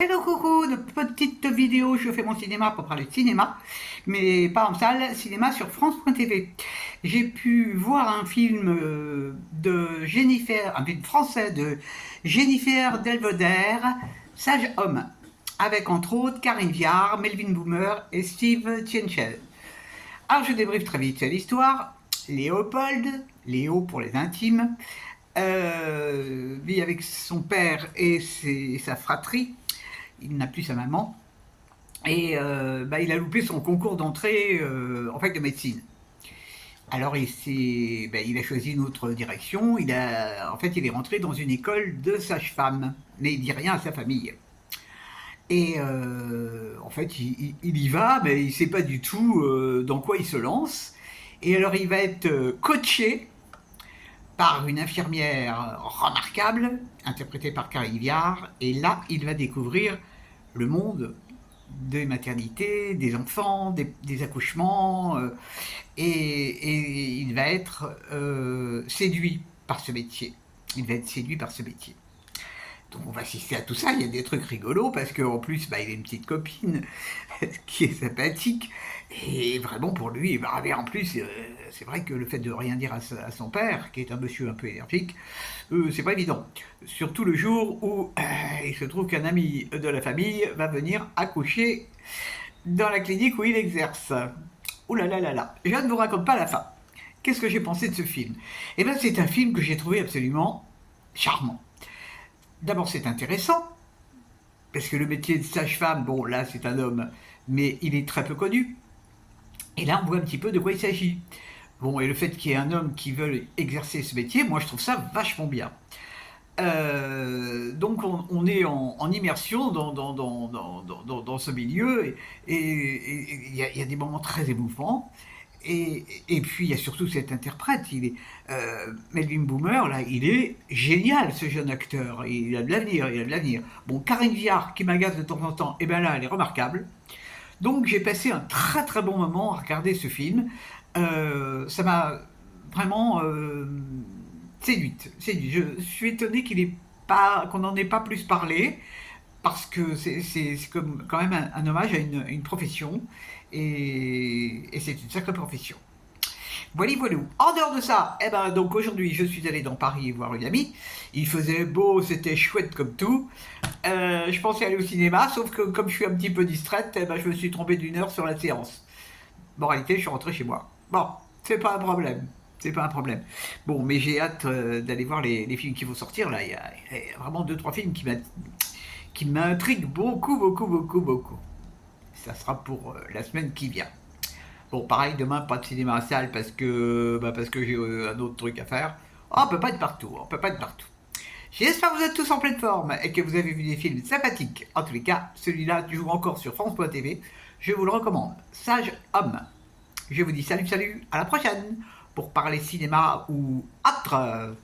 Hello coucou, de petite vidéo, je fais mon cinéma pour parler de cinéma, mais pas en salle, cinéma sur France.tv. J'ai pu voir un film de Jennifer, un film français de Jennifer Delvauder, Sage Homme, avec entre autres Karine Viard, Melvin Boomer et Steve Tienchel. Alors je débriefe très vite l'histoire. Léopold, Léo pour les intimes, vit avec son père et sa fratrie. Il n'a plus sa maman, et il a loupé son concours d'entrée en fac de médecine. Alors il a choisi une autre direction, il est rentré dans une école de sage-femme, mais il dit rien à sa famille. Et il y va, mais il ne sait pas du tout dans quoi il se lance. Et alors il va être coaché par une infirmière remarquable, interprétée par Karine Viard, et là, il va découvrir le monde des maternités, des enfants, des accouchements, et il va être séduit par ce métier. Il va être séduit par ce métier. Donc on va assister à tout ça, il y a des trucs rigolos, parce qu'en plus, il a une petite copine qui est sympathique, et vraiment pour lui, en plus, c'est vrai que le fait de rien dire à son père, qui est un monsieur un peu énergique, c'est pas évident. Surtout le jour où il se trouve qu'un ami de la famille va venir accoucher dans la clinique où il exerce. Ouh là là là là, je ne vous raconte pas la fin. Qu'est-ce que j'ai pensé de ce film? Eh bien, c'est un film que j'ai trouvé absolument charmant. D'abord, c'est intéressant, parce que le métier de sage-femme, bon, là, c'est un homme, mais il est très peu connu. Et là, on voit un petit peu de quoi il s'agit. Bon, et le fait qu'il y ait un homme qui veuille exercer ce métier, moi, je trouve ça vachement bien. Donc, on est en immersion dans ce milieu, et il y a des moments très émouvants. Et puis il y a surtout cet interprète, Melvin Boomer, là, il est génial, ce jeune acteur, il a de l'avenir, il a de l'avenir. Bon, Karine Viard, qui m'agace de temps en temps, et bien là, elle est remarquable. Donc j'ai passé un très très bon moment à regarder ce film. Ça m'a vraiment séduite. Je suis étonné qu'on n'en ait pas plus parlé, parce que c'est quand même un hommage à une profession, et c'est une sacrée profession. Voilà, voilà. En dehors de ça, donc aujourd'hui, je suis allé dans Paris voir une amie. Il faisait beau, c'était chouette comme tout. Je pensais aller au cinéma, sauf que comme je suis un petit peu distraite, je me suis trompé d'une heure sur la séance. Bon, en réalité, je suis rentré chez moi. Bon, c'est pas un problème. C'est pas un problème. Bon, mais j'ai hâte d'aller voir les films qui vont sortir. Là, il y a vraiment 2-3 films qui m'intriguent beaucoup, beaucoup, beaucoup, beaucoup. Ça sera pour la semaine qui vient. Bon, pareil, demain, pas de cinéma à salle parce que j'ai un autre truc à faire. Oh, on peut pas être partout, on peut pas être partout. J'espère que vous êtes tous en pleine forme et que vous avez vu des films sympathiques. En tous les cas, celui-là joue encore sur France.tv. Je vous le recommande. Sage Homme. Je vous dis salut, salut, à la prochaine pour parler cinéma ou autre.